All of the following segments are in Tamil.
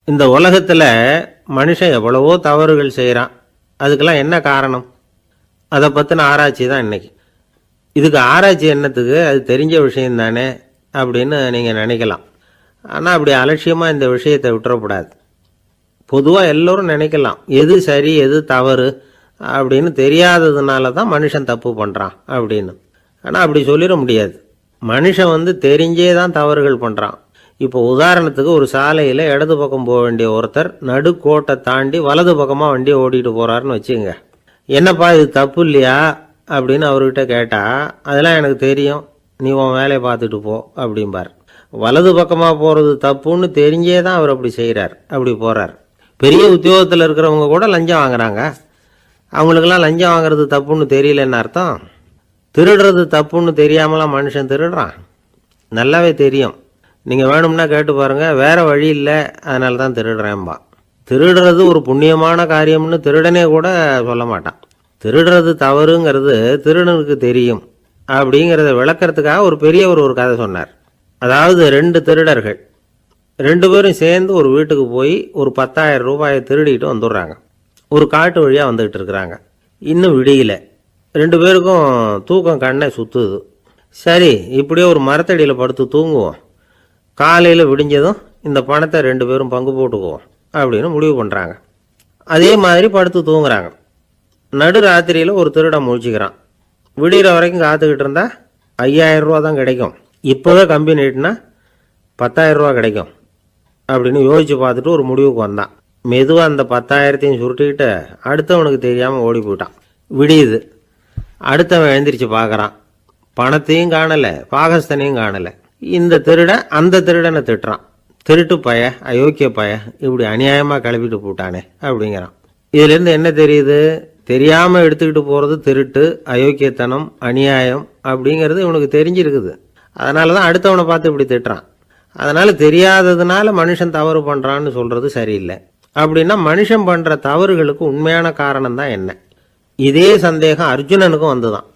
இந்த உலகத்தில் மனுஷன் எவ்வளவோ தவறுகள் செய்கிறான். அதுக்கெல்லாம் என்ன காரணம்? அதை பற்றின ஆராய்ச்சி தான் இன்றைக்கி. இதுக்கு ஆராய்ச்சி என்னத்துக்கு? அது தெரிஞ்ச விஷயம் தானே அப்படின்னு நீங்கள் நினைக்கலாம். ஆனால் அப்படி அலட்சியமாக இந்த விஷயத்தை விட்டுறக்கூடாது. பொதுவாக எல்லோரும் நினைக்கலாம் எது சரி எது தவறு அப்படின்னு தெரியாததுனால தான் மனுஷன் தப்பு பண்ணுறான் அப்படின்னு. ஆனால் அப்படி சொல்லிட முடியாது. மனுஷன் தெரிஞ்சே தான் தவறுகள் பண்ணுறான். இப்போ உதாரணத்துக்கு ஒரு சாலையில் இடது பக்கம் போக வேண்டிய ஒருத்தர் நடுக்கோட்டை தாண்டி வலது பக்கமாக வண்டியை ஓட்டிகிட்டு போகிறாருன்னு வச்சுங்க. என்னப்பா இது தப்பு இல்லையா அப்படின்னு அவர்கிட்ட கேட்டால், அதெல்லாம் எனக்கு தெரியும், நீ உன் வேலையை பார்த்துட்டு போ அப்படிம்பார். வலது பக்கமாக போகிறது தப்புன்னு தெரிஞ்சே தான் அவர் அப்படி செய்கிறார், அப்படி போகிறார். பெரிய உத்தியோகத்தில் இருக்கிறவங்க கூட லஞ்சம் வாங்குறாங்க. அவங்களுக்கெல்லாம் லஞ்சம் வாங்குறது தப்புன்னு தெரியலன்னு அர்த்தம். திருடுறது தப்புன்னு தெரியாமலாம் மனுஷன் திருடுறான். நல்லாவே தெரியும். நீங்கள் வேணும்னா கேட்டு பாருங்கள், வேறு வழி இல்லை அதனால தான் திருடுறேன்பா. திருடுறது ஒரு புண்ணியமான காரியம்னு திருடனே கூட சொல்ல மாட்டான். திருடுறது தவறுங்கிறது திருடனுக்கு தெரியும் அப்படிங்கிறத விளக்கிறதுக்காக ஒரு பெரியவர் ஒரு கதை சொன்னார். அதாவது 2 திருடர்கள் 2 பேரும் சேர்ந்து ஒரு வீட்டுக்கு போய் ஒரு 10,000 ரூபாயை திருடிட்டு வந்துடுறாங்க. ஒரு காட்டு வழியாக வந்துக்கிட்டு இருக்கிறாங்க. இன்னும் விடியல. 2 பேருக்கும் தூக்கம் கண்ணை சுற்றுது. சரி, இப்படியே ஒரு மரத்தடியில் படுத்து தூங்குவோம், காலையில் விடிஞ்சதும் இந்த பணத்தை 2 பேரும் பங்கு போட்டுக்குவோம் அப்படின்னு முடிவு பண்ணுறாங்க. அதே மாதிரி படுத்து தூங்குறாங்க. நடு ராத்திரியில் ஒரு திருடன் முழிச்சிக்கிறான். விடிகிற வரைக்கும் காத்துக்கிட்டு இருந்தால் 5,000 ரூபா தான் கிடைக்கும், இப்போவே கம்பி நீட்டினா 10,000 ரூபா கிடைக்கும் அப்படின்னு யோசித்து பார்த்துட்டு ஒரு முடிவுக்கு வந்தான். மெதுவாக அந்த 10,000த்தையும் சுருட்டிக்கிட்டு அடுத்தவனுக்கு தெரியாமல் ஓடி போயிட்டான். விடியுது. அடுத்தவன் எழுந்திரிச்சு பார்க்குறான். பணத்தையும் காணலை, பாகஸ்தனையும் காணலை. இந்த திருடன் அந்த திருடனை திட்டுறான். திருட்டு பய, அயோக்கிய பய, இப்படி அநியாயமாக கிளப்பிட்டு போட்டானே அப்படிங்கிறான். இதுலேருந்து என்ன தெரியுது? தெரியாமல் எடுத்துக்கிட்டு போகிறது திருட்டு, அயோக்கியத்தனம், அநியாயம் அப்படிங்கிறது இவனுக்கு தெரிஞ்சிருக்குது. அதனால தான் அடுத்தவனை பார்த்து இப்படி திட்டுறான். அதனால் தெரியாததுனால மனுஷன் தவறு பண்ணுறான்னு சொல்கிறது சரியில்லை. அப்படின்னா மனுஷன் பண்ணுற தவறுகளுக்கு உண்மையான காரணம் தான் என்ன? இதே சந்தேகம் அர்ஜுனனுக்கும் வந்துதான்.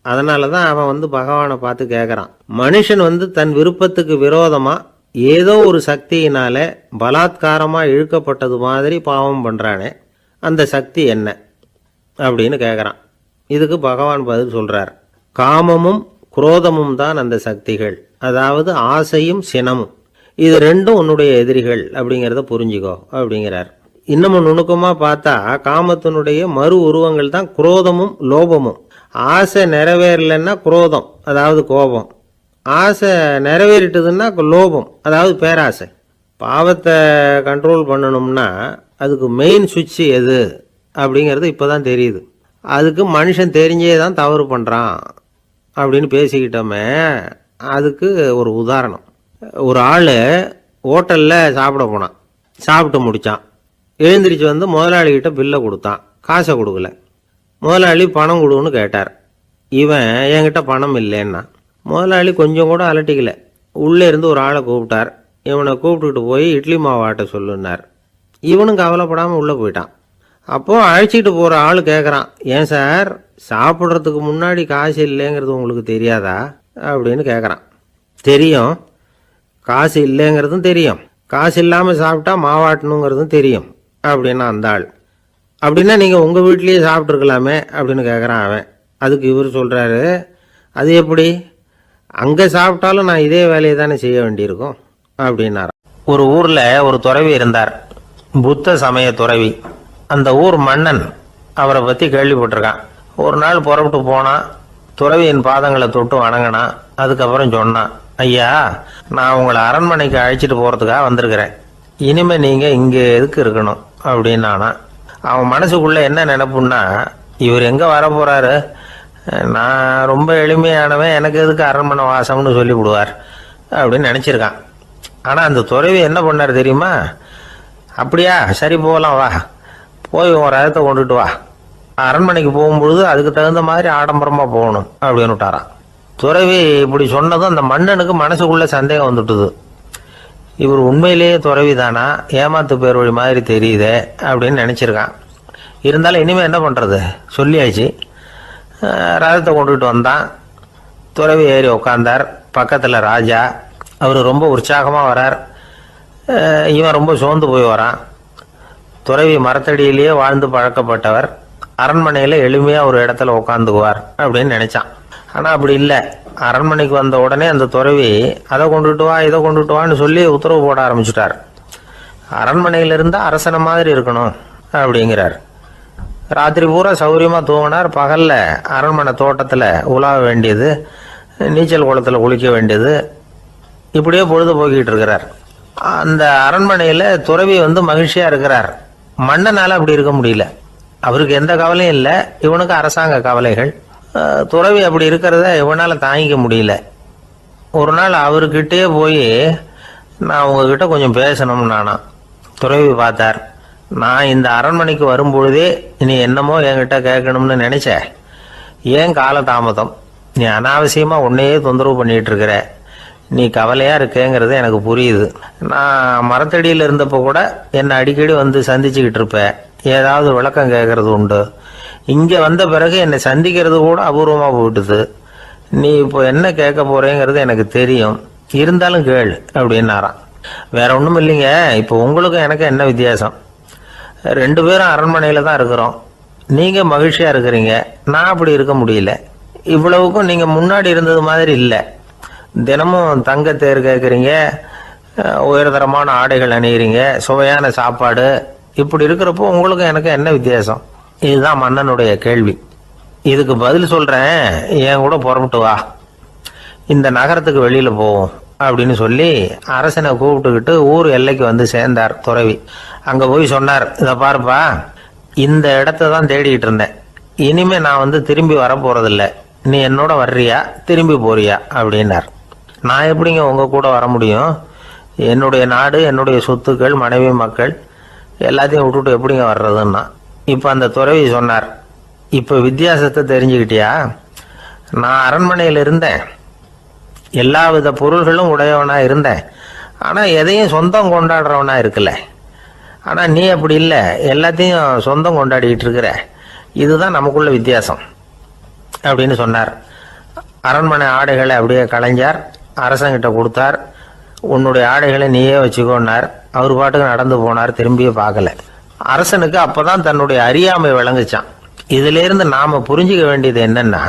அதனால தான் அவன் பகவானை பார்த்து கேட்குறான், மனுஷன் தன் விருப்பத்துக்கு விரோதமாக ஏதோ ஒரு சக்தியினால பலாத்காரமாக இழுக்கப்பட்டது மாதிரி பாவம் பண்ணுறானே, அந்த சக்தி என்ன அப்படின்னு கேட்குறான். இதுக்கு பகவான் பதில் சொல்கிறார், காமமும் குரோதமும் தான் அந்த சக்திகள், அதாவது ஆசையும் சினமும். இது 2ம் உன்னுடைய எதிரிகள் அப்படிங்கிறத புரிஞ்சுக்கோ அப்படிங்கிறார். இன்னமும் நுணுக்கமாக பார்த்தா காமத்தினுடைய மறு உருவங்கள் தான் குரோதமும் லோபமும். ஆசை நிறைவேறலைன்னா குரோதம், அதாவது கோபம். ஆசை நிறைவேறிட்டதுன்னா லோபம், அதாவது பேராசை. பாவத்தை கண்ட்ரோல் பண்ணணும்னா அதுக்கு மெயின் சுவிட்ச் எது அப்படிங்கிறது இப்போ தான் தெரியுது. அதுக்கு மனுஷன் தெரிஞ்சே தான் தவறு பண்ணுறான் அப்படின்னு பேசிக்கிட்டோமே. அதுக்கு ஒரு உதாரணம். ஒரு ஆள் ஹோட்டலில் சாப்பிட போனான். சாப்பிட்டு முடித்தான். எழுந்திரிச்சு முதலாளிகிட்ட பில்லை கொடுத்தான். காசை கொடுக்கல. முதலாளி பணம் கொடுன்னு கேட்டார். இவன் என்கிட்ட பணம் இல்லைன்னா. முதலாளி கொஞ்சம் கூட அலட்டிக்கல. உள்ளே இருந்து ஒரு ஆளை கூப்பிட்டார். இவனை கூப்பிட்டுக்கிட்டு போய் இட்லி மாவு ஆட்ட சொல்லுன்னார். இவனும் கவலைப்படாமல் உள்ளே போயிட்டான். அப்போது அழைச்சிட்டு போகிற ஆள் கேட்குறான், ஏன் சார் சாப்பிட்றதுக்கு முன்னாடி காசு இல்லைங்கிறது உங்களுக்கு தெரியாதா அப்படின்னு கேட்குறான். தெரியும், காசு இல்லைங்கிறதும் தெரியும், காசு இல்லாமல் சாப்பிட்டா மாவாட்டணுங்கிறதும் தெரியும் அப்படின்னா அந்த ஆள். அப்படின்னா நீங்கள் உங்கள் வீட்லேயே சாப்பிட்ருக்கலாமே அப்படின்னு கேட்குறான் அவன். அதுக்கு இவர் சொல்கிறாரு, அது எப்படி, அங்கே சாப்பிட்டாலும் நான் இதே வேலையை தானே செய்ய வேண்டியிருக்கும் அப்படின்னார். ஒரு ஊரில் ஒரு துறவி இருந்தார், புத்த சமய துறவி. அந்த ஊர் மன்னன் அவரை பற்றி கேள்விப்பட்டிருக்கான். ஒரு நாள் புறப்பட்டு போனான். துறவியின் பாதங்களை தொட்டு வணங்கினான். அதுக்கப்புறம் சொன்னான், ஐயா, நான் உங்களை அரண்மனைக்கு அழைச்சிட்டு போகிறதுக்காக வந்திருக்கிறேன். இனிமேல் நீங்கள் இங்கே எதுக்கு இருக்கணும் அப்படின்னானா. அவன் மனசுக்குள்ளே என்ன நினைப்புன்னா, இவர் எங்கே வர போகிறாரு, நான் ரொம்ப எளிமையானவன், எனக்கு எதுக்கு அரண்மனை வாசம்னு சொல்லி விடுவார் அப்படின்னு நினச்சிருக்கான். ஆனால் அந்த துறவி என்ன பண்ணார் தெரியுமா? அப்படியா, சரி போகலாம், வா, போய் உன் ரதத்தை கொண்டுட்டு வா, அரண்மனைக்கு போகும்பொழுது அதுக்கு தகுந்த மாதிரி ஆடம்பரமாக போகணும் அப்படின்னு விட்டாரான். துறவி இப்படி சொன்னதும் அந்த மன்னனுக்கு மனசுக்குள்ளே சந்தேகம் வந்துட்டுது. இவர் உண்மையிலேயே துறவி தானா, ஏமாத்து பேர் வழி மாதிரி தெரியுதே அப்படின்னு நினச்சிருக்கான். இருந்தாலும் இனிமேல் என்ன பண்ணுறது, சொல்லியாச்சு. ரதத்தை கொண்டுகிட்டு வந்தான். துறவி ஏறி உட்காந்தார். பக்கத்தில் ராஜா. அவர் ரொம்ப உற்சாகமாக வரார். இவன் ரொம்ப சோர்ந்து போய் வரான். துறவி மரத்தடியிலேயே வாழ்ந்து பழக்கப்பட்டவர், அரண்மனையில் எளிமையாக ஒரு இடத்துல உட்காந்துக்குவார் அப்படின்னு நினைச்சான். ஆனால் அப்படி இல்லை. அரண்மனைக்கு வந்த உடனே அந்த துறவி அதை கொண்டுட்டு வா இதை கொண்டுட்டு வான்னு சொல்லி உத்தரவு போட ஆரம்பிச்சுட்டார். அரண்மனையில் இருந்தால் அரசனை மாதிரி இருக்கணும் அப்படிங்கிறார். ராத்திரி பூரா சௌரியமாக தூங்கினார். பகலில் அரண்மனை தோட்டத்தில் உலாவ வேண்டியது, நீச்சல் குளத்தில் குளிக்க வேண்டியது, இப்படியே பொழுது போக்கிட்டு இருக்கிறார். அந்த அரண்மனையில் துறவி மகிழ்ச்சியாக இருக்கிறார். மன்னனால் அப்படி இருக்க முடியல. அவருக்கு எந்த கவலையும் இல்லை, இவனுக்கு அரசாங்க கவலைகள். துறவி அப்படி இருக்கிறத இவனால் தாங்கிக்க முடியல. ஒரு நாள் அவர்கிட்டயே போய், நான் உங்ககிட்ட கொஞ்சம் பேசணும் நானா. துறவி பார்த்தார். நான் இந்த அரண்மனைக்கு வரும்பொழுதே நீ என்னமோ என்கிட்ட கேட்கணும்னு நினைச்ச. ஏன் காலதாமதம்? நீ அனாவசியமாக உன்னையே தொந்தரவு பண்ணிட்டு இருக்கிற. நீ கவலையாக இருக்கேங்கிறது எனக்கு புரியுது. நான் மரத்தடியில் இருந்தப்போ கூட என்னை அடிக்கடி சந்திச்சுக்கிட்டு இருப்பேன். ஏதாவது விளக்கம் கேட்கறது உண்டு. இங்கே வந்த பிறகு என்னை சந்திக்கிறது கூட அபூர்வமாக போயிட்டுது. நீ இப்போ என்ன கேட்க போறேங்கிறது எனக்கு தெரியும், இருந்தாலும் கேளு அப்படின்னாராம். வேற ஒன்றும் இல்லைங்க, இப்போ உங்களுக்கும் எனக்கு என்ன வித்தியாசம்? 2 பேரும் அரண்மனையில் தான் இருக்கிறோம். நீங்கள் மகிழ்ச்சியாக இருக்கிறீங்க, நான் அப்படி இருக்க முடியல. இவ்வளவுக்கும் நீங்கள் முன்னாடி இருந்தது மாதிரி இல்லை. தினமும் தங்க தேர் கேட்குறீங்க, உயர்தரமான ஆடைகள் அணிகிறீங்க, சுவையான சாப்பாடு. இப்படி இருக்கிறப்போ உங்களுக்கு எனக்கு என்ன வித்தியாசம்? இதுதான் மன்னனுடைய கேள்வி. இதுக்கு பதில் சொல்கிறேன், என் கூட புறப்பட்டு வா, இந்த நகரத்துக்கு வெளியில் போவோம் அப்படின்னு சொல்லி அரசனை கூப்பிட்டுக்கிட்டு ஊர் எல்லைக்கு சேர்ந்தார் துறவி. அங்கே போய் சொன்னார், இதை பாருப்பா, இந்த இடத்த தான் தேடிக்கிட்டு இருந்தேன். இனிமே நான் திரும்பி வரப்போறதில்ல. நீ என்னோட வர்றியா திரும்பி போறியா அப்படின்னார். நான் எப்படிங்க உங்கள் கூட வர முடியும்? என்னுடைய நாடு, என்னுடைய சொத்துக்கள், மனைவி, மக்கள் எல்லாத்தையும் விட்டுட்டு எப்படிங்க வர்றதுன்னா. இப்போ அந்த துறவி சொன்னார், இப்போ வித்தியாசத்தை தெரிஞ்சுக்கிட்டியா? நான் அரண்மனையில் இருந்தேன், எல்லா வித பொருள்களும் உடையவனா இருந்தேன், ஆனால் எதையும் சொந்தம் கொண்டாடுறவனா இருக்கல. ஆனால் நீ அப்படி இல்லை, எல்லாத்தையும் சொந்தம் கொண்டாடிக்கிட்டு இருக்கிற. இதுதான் நமக்குள்ள வித்தியாசம் அப்படின்னு சொன்னார். அரண்மனை ஆடைகளை அப்படியே கலைஞர் அரசங்கிட்ட கொடுத்தார். உன்னுடைய ஆடைகளை நீயே வச்சுக்கோன்னார். அவர் பாட்டுக்கு நடந்து போனார், திரும்பியே பார்க்கல. அரசனுக்கு அப்பதான் தன்னுடைய அறியாமை விளங்குச்சான். இதுல இருந்து நாம புரிஞ்சுக்க வேண்டியது என்னன்னா,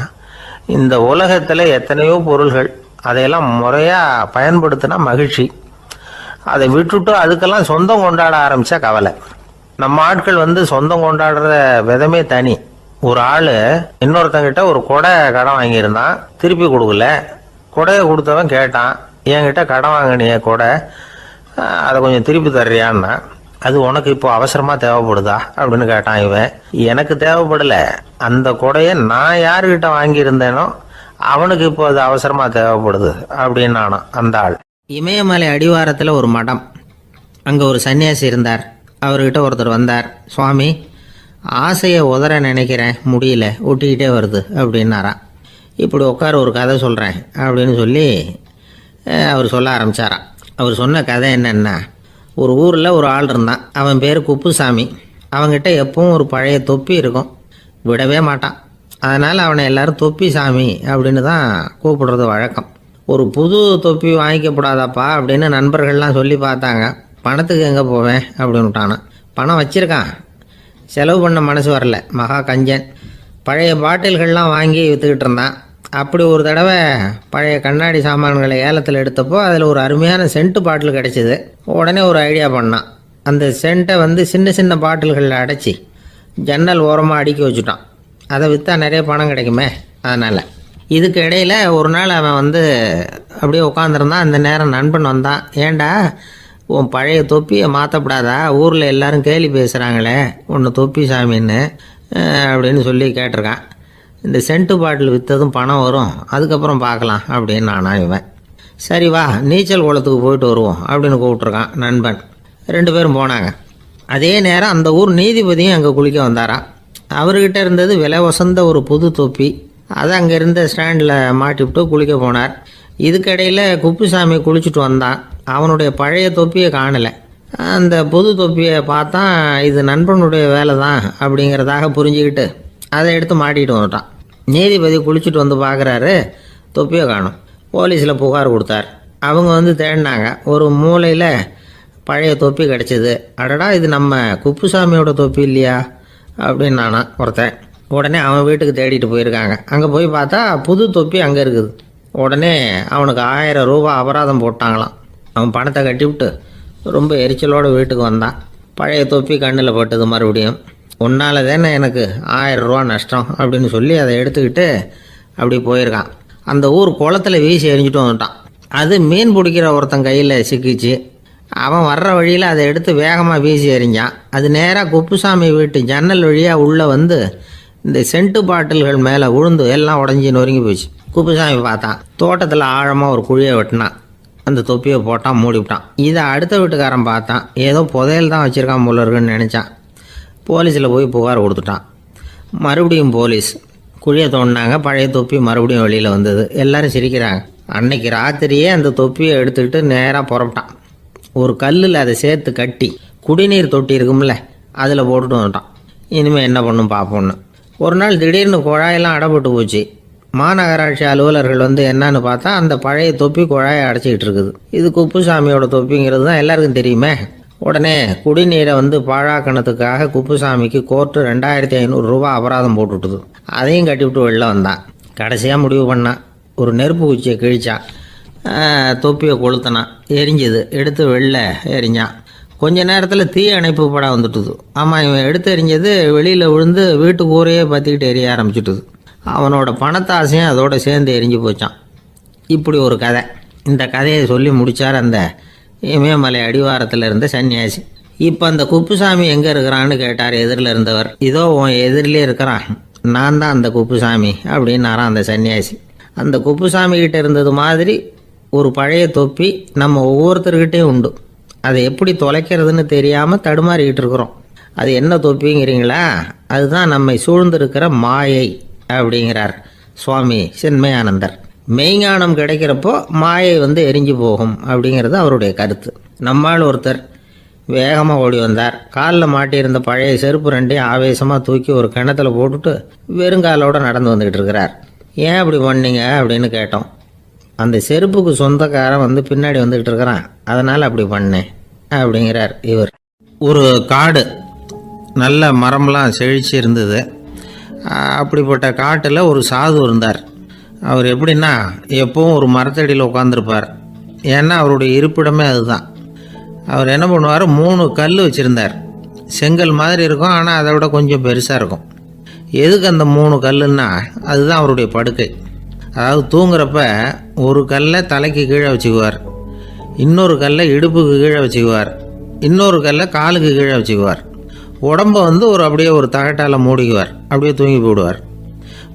இந்த உலகத்துல எத்தனையோ பொருள்கள், அதையெல்லாம் முறையா பயன்படுத்தினா மகிழ்ச்சி. அதை விட்டுட்டு அதுக்கெல்லாம் சொந்தம் கொண்டாட ஆரம்பிச்சா கவலை. நம்ம ஆட்கள் சொந்தம் கொண்டாடுற விதமே தனி. ஒரு ஆளு இன்னொருத்தங்கிட்ட ஒரு கொடை கடன் வாங்கியிருந்தான், திருப்பி கொடுக்கல. கொடையை கொடுத்தவன் கேட்டான், என்கிட்ட கடன் வாங்கினிய கொடை, அதை கொஞ்சம் திருப்பி தர்றியான்னா. அது உனக்கு இப்போ அவசரமா தேவைப்படுதா அப்படின்னு கேட்டான் இவன். எனக்கு தேவைப்படல, அந்த கொடையை நான் யாருக்கிட்ட வாங்கியிருந்தேனோ அவனுக்கு இப்போ அது அவசரமா தேவைப்படுது அப்படின்னானா அந்த ஆள். இமயமலை அடிவாரத்தில் ஒரு மடம், அங்கே ஒரு சன்னியாசி இருந்தார். அவர்கிட்ட ஒருத்தர் வந்தார். சுவாமி, ஆசையை உதற நினைக்கிறேன், முடியல, ஒட்டிக்கிட்டே வருது அப்படின்னாராம். இப்படி உட்கார, ஒரு கதை சொல்கிறேன் அப்படின்னு சொல்லி அவர் சொல்ல ஆரம்பித்தாராம். அவர் சொன்ன கதை என்னென்னா, ஒரு ஊரில் ஒரு ஆள் இருந்தான். அவன் பேர் குப்புசாமி. அவங்ககிட்ட எப்பவும் ஒரு பழைய தொப்பி இருக்கும், விடவே மாட்டான். அதனால் அவனை எல்லாரும் தொப்பி சாமி அப்படின்னு தான் கூப்பிடுறது வழக்கம். ஒரு புது தொப்பி வாங்கிக்கப்படாதாப்பா அப்படின்னு நண்பர்கள்லாம் சொல்லி பார்த்தாங்க. பணத்துக்கு எங்கே போவேன் அப்படின்னு விட்டானா. பணம் வச்சுருக்கான், செலவு பண்ண மனசு வரல, மகா கஞ்சன். பழைய பாட்டில்கள்லாம் வாங்கி விற்றுக்கிட்டு இருந்தான். அப்படி ஒரு தடவை பழைய கண்ணாடி சாமான்களை ஏலத்தில் எடுத்தப்போ அதில் ஒரு அருமையான சென்ட்டு பாட்டில் கிடச்சிது. உடனே ஒரு ஐடியா பண்ணான். அந்த சென்ட்டை சின்ன சின்ன பாட்டில்களில் அடைச்சி ஜன்னல் ஓரமாக அடுக்கி வச்சுட்டான். அதை விற்றா நிறைய பணம் கிடைக்குமே, அதனால். இதுக்கு இடையில் ஒரு நாள் அவன் அப்படியே உட்காந்துருந்தான். அந்த நேரம் நண்பன் வந்தான். ஏண்டா, உன் பழைய தொப்பியை மாற்றப்படாதா? ஊரில் எல்லாரும் கேலி பேசுகிறாங்களே உன்னை தொப்பி சாமின்னு அப்படின்னு சொல்லி கேட்டிருக்கான். இந்த சென்ட்டு பாட்டில் விற்றதும் பணம் வரும், அதுக்கப்புறம் பார்க்கலாம் அப்படின்னு நானா இவன். சரி வா, நீச்சல் குளத்துக்கு போயிட்டு வருவோம் அப்படின்னு கூப்பிட்ருக்கான் நண்பன். 2 பேரும் போனாங்க. அதே நேரம் அந்த ஊர் நீதிபதியும் அங்கே குளிக்க வந்தாராம். அவர்கிட்ட இருந்தது விலை வசந்த ஒரு புது தொப்பி. அதை அங்கே இருந்த ஸ்டாண்டில் மாட்டிவிட்டு குளிக்க போனார். இதுக்கிடையில் குப்புசாமி குளிச்சுட்டு வந்தான். அவனுடைய பழைய தொப்பியை காணலை. அந்த புது தொப்பியை பார்த்தா இது நண்பனுடைய வேலை தான் அப்படிங்கிறதாக புரிஞ்சுக்கிட்டு அதை எடுத்து மாட்டிகிட்டு வந்துட்டான். நீதிபதி குளிச்சுட்டு பார்க்குறாரு, தொப்பியை காணும். போலீஸில் புகார் கொடுத்தார். அவங்க தேடினாங்க. ஒரு மூலையில் பழைய தொப்பி கிடச்சிது. அடடா, இது நம்ம குப்புசாமியோட தொப்பி இல்லையா அப்படின்னு நானா ஒருத்தன். உடனே அவன் வீட்டுக்கு தேடிட்டு போயிருக்காங்க. அங்கே போய் பார்த்தா புது தொப்பி அங்கே இருக்குது. உடனே அவனுக்கு 1000 ரூபா அபராதம் போட்டாங்களாம். அவன் பணத்தை கட்டிவிட்டு ரொம்ப எரிச்சலோடு வீட்டுக்கு வந்தான். பழைய தொப்பி கண்ணில் பட்டது. மறுபடியும் உன்னால் தானே எனக்கு 1000 ரூபா நஷ்டம் அப்படின்னு சொல்லி அதை எடுத்துக்கிட்டு அப்படி போயிருக்கான். அந்த ஊர் குளத்தில் வீசி எறிஞ்சிட்டு வந்துட்டான். அது மீன் பிடிக்கிற ஒருத்தன் கையில் சிக்கிச்சு. அவன் வர்ற வழியில் அதை எடுத்து வேகமாக வீசி எறிஞ்சான். அது நேராக குப்புசாமி வீட்டு ஜன்னல் வழியாக உள்ளே வந்து இந்த சென்ட்டு பாட்டில்கள் மேலே விழுந்து எல்லாம் உடஞ்சி நொறுங்கி போச்சு. குப்புசாமி பார்த்தான். தோட்டத்தில் ஆழமாக ஒரு குழியை வெட்டினான். அந்த தொப்பியை போட்டான், மூடிவிட்டான். இதை அடுத்த வீட்டுக்காரன் பார்த்தான். ஏதோ புதையல் தான் வச்சுருக்கான் போல இருக்குன்னு நினச்சான். போலீஸில் போய் புகார் கொடுத்துட்டான். மறுபடியும் போலீஸ் குழியை தோண்டினாங்க. பழைய தொப்பி மறுபடியும் வெளியில் வந்தது. எல்லோரும் சிரிக்கிறாங்க. அன்னைக்கு ராத்திரியே அந்த தொப்பியை எடுத்துக்கிட்டு நேராக புறப்பட்டான். ஒரு கல்லில் அதை சேர்த்து கட்டி குடிநீர் தொட்டி இருக்கும்ல, அதில் போட்டுட்டு வந்துட்டான். இனிமேல் என்ன பண்ணும் பார்ப்போன்னு. ஒரு நாள் திடீர்னு குழாயெல்லாம் அடைப்பட்டு போச்சு. மாநகராட்சி அலுவலர்கள் வந்து என்னன்னு பார்த்தா அந்த பழைய தொப்பி குழாயை அடைச்சிக்கிட்டு இருக்குது. இது குப்புசாமியோட தொப்பிங்கிறது தான் எல்லாருக்கும் தெரியுமே. உடனே குடிநீரை வந்து பாழாக்கணத்துக்காக குப்புசாமிக்கு கோர்ட்டு 2500 ரூபா அபராதம் போட்டுவிட்டுது. அதையும் கட்டிவிட்டு வெளில வந்தான். கடைசியாக முடிவு பண்ணான். ஒரு நெருப்பு குச்சியை கிழிச்சான். தொப்பியை கொளுத்தினான். எரிஞ்சுது. எடுத்து வெளில எரிஞ்சான். கொஞ்ச நேரத்தில் தீ அணைப்பு படம் வந்துட்டுது. ஆமாம், இவன் எடுத்து எரிஞ்சது வெளியில் விழுந்து வீட்டு கூரையே பற்றிக்கிட்டு எரிய ஆரம்பிச்சுட்டுது. அவனோட பணத்தாசையும் அதோடு சேர்ந்து எரிஞ்சு போச்சான். இப்படி ஒரு கதை. இந்த கதையை சொல்லி முடித்தார் அந்த இமயமலை அடிவாரத்தில் இருந்த சன்னியாசி. இப்போ அந்த குப்புசாமி எங்கே இருக்கிறான்னு கேட்டார் எதிரில் இருந்தவர். இதோ உன் எதிரிலே இருக்கிறான், நான் தான் அந்த குப்புசாமி அப்படின்னாரான் அந்த சன்னியாசி. அந்த குப்புசாமி கிட்ட இருந்தது மாதிரி ஒரு பழைய தொப்பி நம்ம ஒவ்வொருத்தர்கிட்டையும் உண்டு. அதை எப்படி தொலைக்கிறதுன்னு தெரியாமல் தடுமாறிக்கிட்டு இருக்கிறோம். அது என்ன தொப்பிங்கிறீங்களா? அதுதான் நம்மை சூழ்ந்திருக்கிற மாயை அப்படிங்கிறார் சுவாமி சின்மயானந்தர். மெய்ஞானம் கிடைக்கிறப்போ மாயை வந்து எரிஞ்சு போகும் அப்படிங்கிறது அவருடைய கருத்து. நம்மால் ஒருத்தர் வேகமாக ஓடி வந்தார். காலில் மாட்டியிருந்த பழைய செருப்பு ரெண்டையும் ஆவேசமாக தூக்கி ஒரு கிணத்துல போட்டுட்டு வெறுங்காலோடு நடந்து வந்துக்கிட்டு இருக்கிறார். ஏன் அப்படி பண்ணீங்க அப்படின்னு கேட்டோம். அந்த செருப்புக்கு சொந்தக்காரன் வந்து பின்னாடி வந்துக்கிட்டு இருக்கிறான், அதனால் அப்படி பண்ணேன் அப்படிங்கிறார் இவர். ஒரு காடு, நல்ல மரம்லாம் செழிச்சு இருந்தது. அப்படிப்பட்ட காட்டில் ஒரு சாது இருந்தார். அவர் எப்படின்னா எப்பவும் ஒரு மரத்தடியில் உட்காந்துருப்பார். ஏன்னா அவருடைய இருப்பிடமே அதுதான். அவர் என்ன பண்ணுவார், 3 கல் வச்சுருந்தார். செங்கல் மாதிரி இருக்கும், ஆனால் அதை விட கொஞ்சம் பெருசாக இருக்கும். எதுக்கு அந்த 3 கல்லுன்னா அதுதான் அவருடைய படுக்கை. அதாவது தூங்குறப்ப ஒரு கல்லை தலைக்கு கீழே வச்சுக்குவார், இன்னொரு கல்லை இடுப்புக்கு கீழே வச்சுக்குவார், இன்னொரு கல்லை காலுக்கு கீழே வச்சுக்குவார். உடம்பை வந்து அப்படியே ஒரு தகட்டால் மூடிக்குவார். அப்படியே தூங்கி போடுவார்.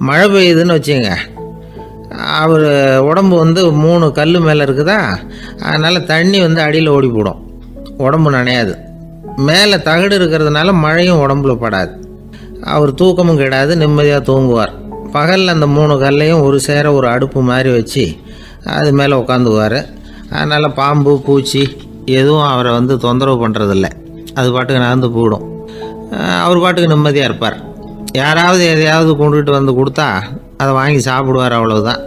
மழை பெய்யுதுன்னு வச்சுங்க, அவர் உடம்பு வந்து 3 கல் மேலே இருக்குதா, அதனால் தண்ணி வந்து அடியில் ஓடி போடும், உடம்பு நனையாது. மேலே தகடு இருக்கிறதுனால மழையும் உடம்புல படாது. அவர் தூக்கமும் கிடாது, நிம்மதியாக தூங்குவார். பகலில் அந்த 3 கல்லையும் ஒரு சேர ஒரு அடுப்பு மாதிரி வச்சு அது மேலே உட்காந்துக்குவார். அதனால் பாம்பு பூச்சி எதுவும் அவரை வந்து தொந்தரவு பண்ணுறதில்ல. அது பாட்டுக்கு நடந்து போயிடும். அவர் பாட்டுக்கு நிம்மதியாக இருப்பார். யாராவது எதையாவது கொண்டுகிட்டு வந்து கொடுத்தா அதை வாங்கி சாப்பிடுவார், அவ்வளவுதான்.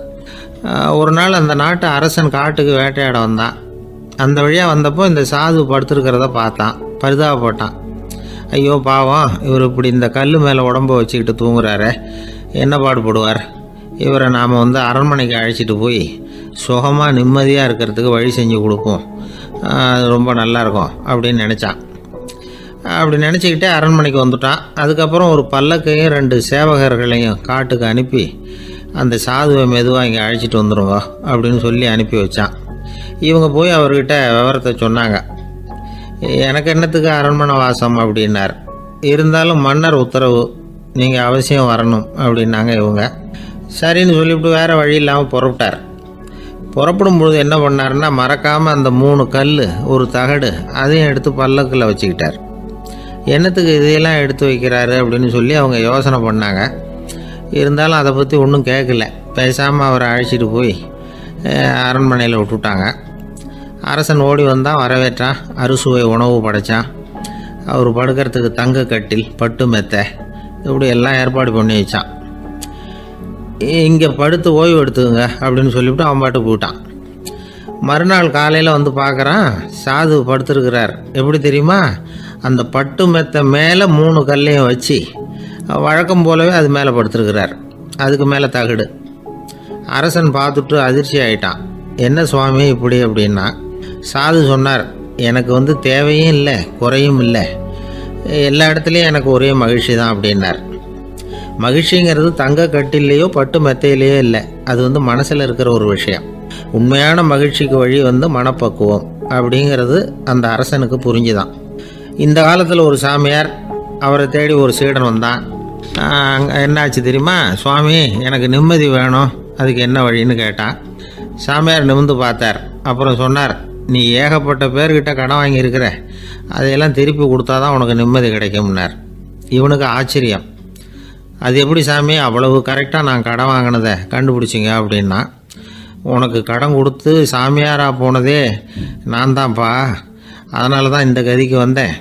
ஒரு நாள் அந்த நாட்டு அரசன் காட்டுக்கு வேட்டையாட வந்தான். அந்த வழியாக வந்தப்போ இந்த சாது படுத்துருக்கிறத பார்த்தான். பரிதாபப்பட்டான். ஐயோ பாவம், இவர் இப்படி இந்த கல் மேலே உடம்பை வச்சுக்கிட்டு தூங்குறாரு, என்ன பாடுபடுவார். இவரை நாம் வந்து அரண்மனைக்கு அழைச்சிட்டு போய் சுகமாக நிம்மதியாக இருக்கிறதுக்கு வழி செஞ்சு கொடுப்போம், அது ரொம்ப நல்லாயிருக்கும் அப்படின்னு நினச்சான். அப்படி நினச்சிக்கிட்டே அரண்மனைக்கு வந்துட்டான். அதுக்கப்புறம் ஒரு பல்லக்கையும் 2 சேவகர்களையும் காட்டுக்கு அனுப்பி அந்த சாதுவை மெதுவாக இங்கே அழைச்சிட்டு வந்துடுங்க அப்படின்னு சொல்லி அனுப்பி வச்சான். இவங்க போய் அவர்கிட்ட விவரத்தை சொன்னாங்க. எனக்கு என்னத்துக்கு அரண்மனை வாசம் அப்படின்னார். இருந்தாலும் மன்னர் உத்தரவு, நீங்கள் அவசியம் வரணும் அப்படின்னாங்க இவங்க. சரின்னு சொல்லிவிட்டு வேறு வழி இல்லாமல் புறப்பட்டார். புறப்படும் பொழுது என்ன பண்ணாருன்னா, மறக்காமல் அந்த 3 கல் ஒரு தகடு அதையும் எடுத்து பல்லக்கில் வச்சுக்கிட்டார். என்னத்துக்கு இதையெல்லாம் எடுத்து வைக்கிறாரு அப்படின்னு சொல்லி அவங்க யோசனை பண்ணாங்க. இருந்தாலும் அதை பற்றி ஒன்றும் கேட்கல. பேசாமல் அவரை அழைச்சிட்டு போய் அரண்மனையில் விட்டுட்டாங்க. அரசன் ஓடி வந்தான், வரவேற்றான், அறுசுவை உணவு படைத்தான். அவர் படுக்கிறதுக்கு தங்க கட்டில், பட்டு மெத்தை, இப்படி எல்லாம் ஏற்பாடு பண்ணி வச்சான். இங்கே படுத்து ஓய்வு எடுத்துக்குங்க அப்படின்னு சொல்லிவிட்டு அவன் பாட்டு போயிட்டான். மறுநாள் காலையில் வந்து பார்க்குறான், சாது படுத்திருக்கிறார். எப்படி தெரியுமா? அந்த பட்டு மெத்த மேலே 3 கல்லையும் வச்சு வழக்கம் போலவே அது மேலே படுத்திருக்கிறார். அதுக்கு மேலே தகடு. அரசன் பார்த்துட்டு அதிர்ச்சி ஆயிட்டான். என்ன சுவாமி இப்படி அப்படின்னா, சாது சொன்னார், எனக்கு தேவையும் இல்லை குறையும் இல்லை, எல்லா இடத்துலையும் எனக்கு ஒரே மகிழ்ச்சி தான் அப்படின்னார். மகிழ்ச்சிங்கிறது தங்க கட்டிலேயோ பட்டு மெத்தையிலேயோ இல்லை, அது மனசில் இருக்கிற ஒரு விஷயம். உண்மையான மகிழ்ச்சிக்கு வழி மனப்பக்குவம் அப்படிங்கிறது அந்த அரசனுக்கு புரிஞ்சுதான். இந்த காலத்தில் ஒரு சாமியார், அவரை தேடி ஒரு சீடன் வந்தான். என்னாச்சு தெரியுமா? சுவாமி, எனக்கு நிம்மதி வேணும், அதுக்கு என்ன வழின்னு கேட்டான். சாமியார் நிமிர்ந்து பார்த்தார். அப்புறம் சொன்னார், நீ ஏகப்பட்ட பேர்கிட்ட கடன் வாங்கியிருக்கிற, அதையெல்லாம் திருப்பி கொடுத்தா தான் உனக்கு நிம்மதி கிடைக்கும்னார். இவனுக்கு ஆச்சரியம். அது எப்படி சாமி அவ்வளவு கரெக்டாக நான் கடன் வாங்கினதை கண்டுபிடிச்சிங்க அப்படின்னா, உனக்கு கடன் கொடுத்து சாமியாராக போனதே நான் தான்ப்பா, அதனால தான் இந்த கதிக்கு வந்தேன்.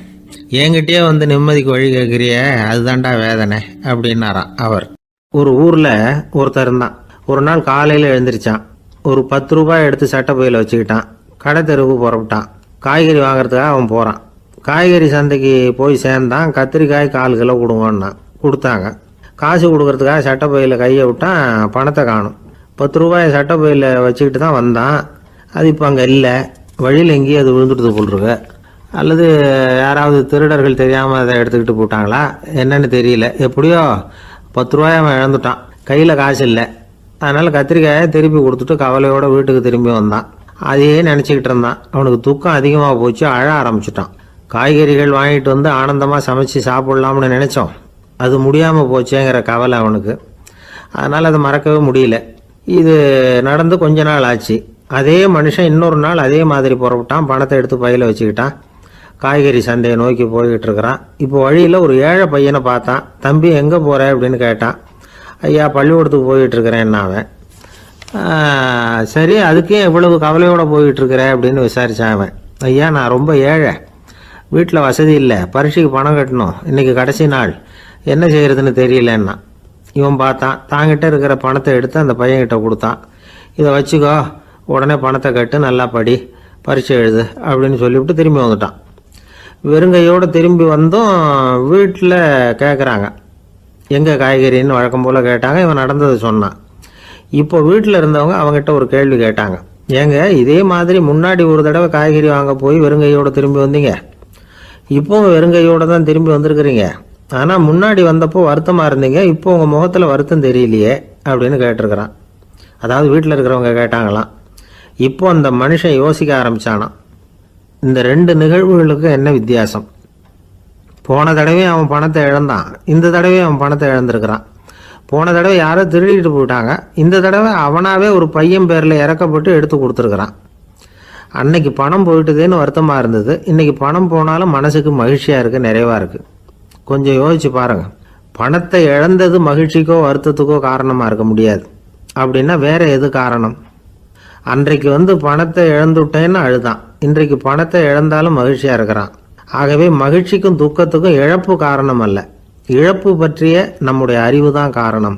என்கிட்டயே நிம்மதிக்கு வழி கேட்குறிய, அதுதான்டா வேதனை அப்படின்னாராம் அவர். ஒரு ஊரில் ஒருத்தர் இருந்தான். ஒரு நாள் காலையில் எழுந்திரிச்சான். ஒரு 10 ரூபாய் எடுத்து சட்டை பையில் வச்சுக்கிட்டான். கடை தெருவுக்கு புறப்பட்டான். காய்கறி வாங்குறதுக்காக அவன் போகிறான். காய்கறி சந்தைக்கு போய் சேர்ந்தான். கத்திரிக்காய் 4 கிலோ கொடுங்கன்னா கொடுத்தாங்க. காசு கொடுக்கறதுக்காக சட்டை பையில் கையை விட்டான். பணத்தை காணும். 10 ரூபாயை சட்டை பையில் வச்சுக்கிட்டு தான் வந்தான். அது இப்போ அங்கே இல்லை. வழியில் எங்கேயும் அது விழுந்துட்டு போட்டிருக்கு. அல்லது யாராவது திருடர்கள் தெரியாமல் அதை எடுத்துக்கிட்டு போட்டாங்களா என்னன்னு தெரியல. எப்படியோ 10 ரூபாயை அவன் இழந்துட்டான். கையில் காசு இல்லை. அதனால் கத்திரிக்காயை திருப்பி கொடுத்துட்டு கவலையோடு வீட்டுக்கு திரும்பி வந்தான். அதையே நினச்சிக்கிட்டு இருந்தான். அவனுக்கு துக்கம் அதிகமாக போச்சு. அழ ஆரம்பிச்சிட்டான். காய்கறிகள் வாங்கிட்டு ஆனந்தமாக சமைச்சு சாப்பிட்லாம்னு நினச்சோம், அது முடியாமல் போச்சேங்கிற கவலை அவனுக்கு. அதனால் அதை மறக்கவே முடியல. இது நடந்து கொஞ்ச நாள் ஆச்சு. அதே மனுஷன் இன்னொரு நாள் அதே மாதிரி புறப்பட்டான். பணத்தை எடுத்து பையில் வச்சுக்கிட்டான். காய்கறி சந்தையை நோக்கி போய்கிட்டு இருக்கிறான். இப்போ வழியில் ஒரு ஏழை பையனை பார்த்தான். தம்பி எங்கே போகிற அப்படின்னு கேட்டான். ஐயா, பள்ளிக்கூடத்துக்கு போயிட்டுருக்கிறேன் அவன். சரி, அதுக்கே இவ்வளவு கவலையோடு போயிட்டுருக்கிற அப்படின்னு விசாரித்தான் அவன். ஐயா, நான் ரொம்ப ஏழை, வீட்டில் வசதி இல்லை, பரீட்சைக்கு பணம் கட்டணும், இன்றைக்கி கடைசி நாள், என்ன செய்கிறதுன்னு தெரியலன்னா. இவன் பார்த்தான். தாங்கிட்ட இருக்கிற பணத்தை எடுத்து அந்த பையன்கிட்ட கொடுத்தான். இதை வச்சுக்கோ, உடனே பணத்தை கட்டு, நல்லா படி, பரீட்சை எழுது அப்படின்னு சொல்லிவிட்டு திரும்பி வந்துட்டான். வெறுங்கையோடு திரும்பி வந்தும் வீட்டில் கேட்குறாங்க, எங்கே காய்கறின்னு வழக்கம் போல் கேட்டாங்க. இவன் நடந்ததை சொன்னான். இப்போ வீட்டில் இருந்தவங்க அவங்ககிட்ட ஒரு கேள்வி கேட்டாங்க. ஏங்க, இதே மாதிரி முன்னாடி ஒரு தடவை காய்கறி வாங்க போய் வெறுங்கையோடு திரும்பி வந்தீங்க, இப்போவும் வெறுங்கையோடு தான் திரும்பி வந்திருக்கிறீங்க. ஆனால் முன்னாடி வந்தப்போ வருத்தமாக இருந்தீங்க, இப்போ உங்கள் முகத்தில் வருத்தம் தெரியலையே அப்படின்னு கேட்டிருக்கிறான். அதாவது வீட்டில் இருக்கிறவங்க கேட்டாங்களாம். இப்போ அந்த மனுஷன் யோசிக்க ஆரம்பித்தானான். இந்த 2 நிகழ்வுகளுக்கு என்ன வித்தியாசம்? போன தடவை அவன் பணத்தை இழந்தான், இந்த தடவை அவன் பணத்தை இழந்திருக்கிறான். போன தடவை யாரோ திருடிட்டு போயிட்டாங்க, இந்த தடவை அவனாவே ஒரு பையன் பேரில் இறக்கப்பட்டு எடுத்து கொடுத்துருக்குறான். அன்னைக்கு பணம் போயிட்டுதேன்னு வருத்தமாக இருந்தது, இன்றைக்கி பணம் போனாலும் மனசுக்கு மகிழ்ச்சியாக இருக்குது, நிறைவாக இருக்குது. கொஞ்சம் யோசிச்சு பாருங்கள். பணத்தை இழந்தது மகிழ்ச்சிக்கோ வருத்தத்துக்கோ காரணமாக இருக்க முடியாது. அப்படின்னா வேற எது காரணம்? அன்றைக்கு பணத்தை இழந்துட்டேன்னு அழுதான், இன்றைக்கு பணத்தை இழந்தாலும் மகிழ்ச்சியாக இருக்கிறான். ஆகவே மகிழ்ச்சிக்கும் துக்கத்துக்கும் இழப்பு காரணம் அல்ல, இழப்பு பற்றிய நம்முடைய அறிவு தான் காரணம்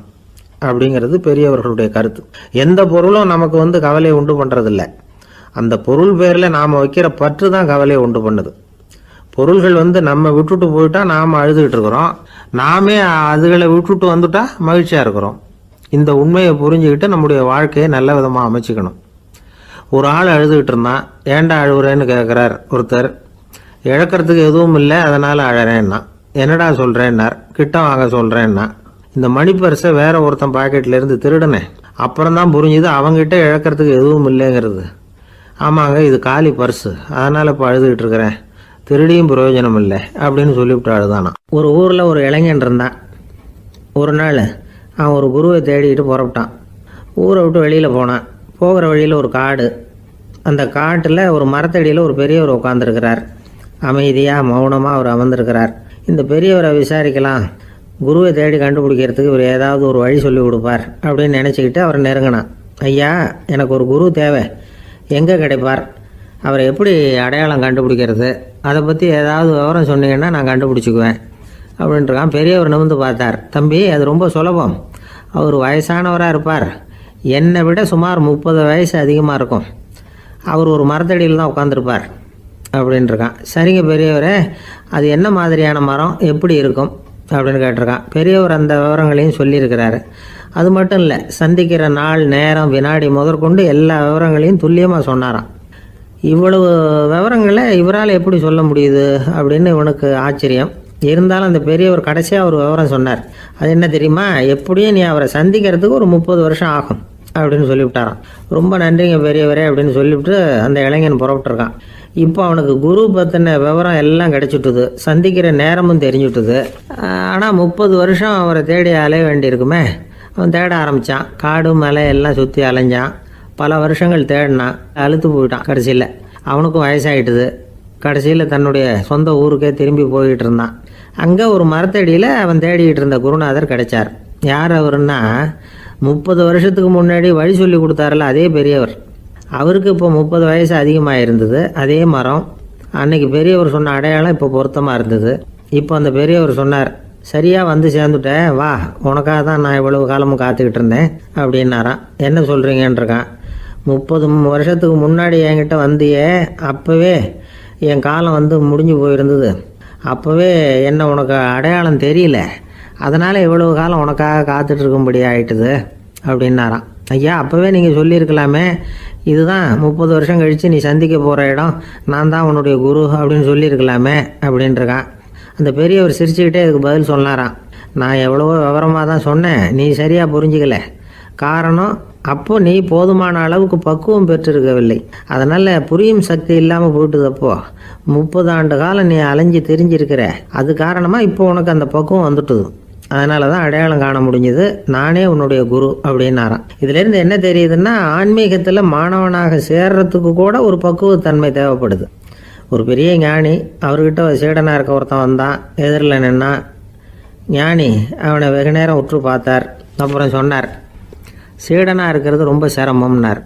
அப்படிங்கிறது பெரியவர்களுடைய கருத்து. எந்த பொருளும் நமக்கு கவலையை உண்டு பண்ணுறதில்ல, அந்த பொருள் பேரில் நாம் வைக்கிற பற்று தான் கவலையை உண்டு பண்ணுது. பொருள்கள் நம்ம விட்டுட்டு போயிட்டா நாம் அழுதுகிட்டு இருக்கிறோம், நாமே அதுகளை விட்டுட்டு வந்துட்டா மகிழ்ச்சியாக இருக்கிறோம். இந்த உண்மையை புரிஞ்சுக்கிட்டு நம்முடைய வாழ்க்கையை நல்ல விதமாக அமைச்சிக்கணும். ஒரு ஆள் அழுதுகிட்டு இருந்தான். ஏன்டா அழுகுறேன்னு கேட்குறார் ஒருத்தர். இழக்கிறதுக்கு எதுவும் இல்லை, அதனால் அழறேன்னா. என்னடா சொல்கிறேன்னார். கிட்ட வாங்க சொல்கிறேன்னா. இந்த மணி பர்ஸை வேற ஒருத்தன் பாக்கெட்லேருந்து திருடினேன், அப்புறம் தான் புரிஞ்சுது அவங்ககிட்ட இழக்கிறதுக்கு எதுவும் இல்லைங்கிறது. ஆமாங்க, இது காலி பர்ஸு, அதனால் இப்போ அழுதுகிட்டு இருக்கிறேன், திருடியும் பிரயோஜனம் இல்லை அப்படின்னு சொல்லிவிட்டு அழுதானா. ஒரு ஊரில் ஒரு இளைஞன் இருந்தான். ஒரு நாள் அவன் ஒரு குருவை தேடிக்கிட்டு புறப்பட்டான். ஊரை விட்டு வெளியில் போனான். போகிற வழியில் ஒரு காடு. அந்த காட்டில் ஒரு மரத்தடியில் ஒரு பெரியவர் உட்காந்துருக்கிறார். அமைதியாக மௌனமாக அவர் அமர்ந்திருக்கிறார். இந்த பெரியவரை விசாரிக்கலாம், குருவை தேடி கண்டுபிடிக்கிறதுக்கு இவர் ஏதாவது ஒரு வழி சொல்லி கொடுப்பார் அப்படின்னு நினச்சிக்கிட்டு அவர் நெருங்கினான். ஐயா, எனக்கு ஒரு குரு தேவை, எங்கே கிடைப்பார், அவரை எப்படி அடையாளம் கண்டுபிடிக்கிறது, அதை பற்றி ஏதாவது விவரம் சொன்னீங்கன்னா நான் கண்டுபிடிச்சிக்குவேன் அப்படின்ட்டுருக்கான். பெரியவர் நிமிர்ந்து பார்த்தார். தம்பி, அது ரொம்ப சுலபம், அவர் வயசானவராக இருப்பார், என்னை விட சுமார் 30 வயசு அதிகமாக இருக்கும். அவர் ஒரு மரத்தடியில் தான் உட்காந்துருப்பார் அப்படின்ட்டுருக்கான். சரிங்க பெரியவரே, அது என்ன மாதிரியான மரம், எப்படி இருக்கும் அப்படின்னு கேட்டிருக்கான். பெரியவர் அந்த விவரங்களையும் சொல்லியிருக்கிறாரு. அது மட்டும் இல்லை, சந்திக்கிற நாள், நேரம், வினாடி முதற்கொண்டு எல்லா விவரங்களையும் துல்லியமாக சொன்னாராம். இவ்வளவு விவரங்களை இவரால் எப்படி சொல்ல முடியுது அப்படின்னு இவனுக்கு ஆச்சரியம். இருந்தாலும் அந்த பெரியவர் கடைசியாக ஒரு விவரம் சொன்னார். அது என்ன தெரியுமா, எப்படியும் நீ அவரை சந்திக்கிறதுக்கு ஒரு 30 வருஷம் ஆகும் அப்படின்னு சொல்லிவிட்டாராம். ரொம்ப நன்றிங்க பெரியவரே அப்படின்னு சொல்லிவிட்டு அந்த இளைஞன் புறப்பட்டுருக்கான். இப்போ அவனுக்கு குரு பற்றின விவரம் எல்லாம் கிடைச்சிட்டுது, சந்திக்கிற நேரமும் தெரிஞ்சுட்டுது. ஆனால் 30 வருஷம் அவரை தேடி அலைய வேண்டியிருக்குமே. அவன் தேட ஆரம்பித்தான். காடு மலை எல்லாம் சுற்றி அலைஞ்சான். பல வருஷங்கள் தேடினான். அழுத்து போயிட்டான். கடைசியில் அவனுக்கும் வயசாகிட்டுது. கடைசியில் தன்னுடைய சொந்த ஊருக்கே திரும்பி போய்கிட்டு இருந்தான். அங்கே ஒரு மரத்தடியில் அவன் தேடிக்கிட்டு இருந்த குருநாதர் கிடைச்சார். யார் அவருன்னா, 30 வருஷத்துக்கு முன்னாடி வழி சொல்லி கொடுத்தாருல அதே பெரியவர். அவருக்கு இப்போ 30 வயசு அதிகமாக இருந்தது. அதே மரம். அன்னைக்கு பெரியவர் சொன்ன அடையாளம் இப்போ பொருத்தமாக இருந்தது. இப்போ அந்த பெரியவர் சொன்னார், சரியாக வந்து சேர்ந்துட்டேன், வா, உனக்காக தான் நான் இவ்வளவு காலமும் காத்துக்கிட்டு இருந்தேன் அப்படின்னாரான். என்ன சொல்கிறீங்கன்றிருக்கான். 30 வருஷத்துக்கு முன்னாடி என்கிட்ட வந்தியே, அப்போவே என் காலம் வந்து முடிஞ்சு போயிருந்தது. அப்போவே என்ன உனக்கு அடையாளம் தெரியல, அதனால் இவ்வளவு காலம் உனக்காக காத்துட்ருக்கும்படி ஆயிட்டுது அப்படின்னாராம். ஐயா, அப்போவே நீங்கள் சொல்லியிருக்கலாமே, இதுதான் 30 வருஷம் கழித்து நீ சந்திக்க போகிற இடம், நான் தான் உன்னுடைய குரு அப்படின்னு சொல்லியிருக்கலாமே அப்படின்ட்டுருக்கான். அந்த பெரியவர் சிரிச்சுக்கிட்டே இதுக்கு பதில் சொன்னாராம். நான் எவ்வளவோ விவரமாக தான் சொன்னேன், நீ சரியாக புரிஞ்சிக்கல. காரணம், அப்போது நீ போதுமான அளவுக்கு பக்குவம் பெற்றிருக்கவில்லை. அதனால் புரியும் சக்தி இல்லாமல் போயிட்டுதப்போ 30 ஆண்டு காலம் நீ அலைஞ்சு தெரிஞ்சிருக்கிற. அது காரணமாக இப்போ உனக்கு அந்த பக்குவம் வந்துட்டுது. அதனால தான் அடையாளம் காண முடிஞ்சது, நானே உன்னுடைய குரு அப்படின்னாராம். இதுலேருந்து என்ன தெரியுதுன்னா, ஆன்மீகத்தில் மாணவனாக சேர்றதுக்கு கூட ஒரு பக்குவத்தன்மை தேவைப்படுது. ஒரு பெரிய ஞானி, அவர்கிட்ட சீடனாக இருக்க ஒருத்தன் வந்தான். எதிரில் நின்னான். ஞானி அவனை வெகு நேரம் உற்று பார்த்தார். அப்புறம் சொன்னார், சீடனாக இருக்கிறது ரொம்ப சிரமம்னார்.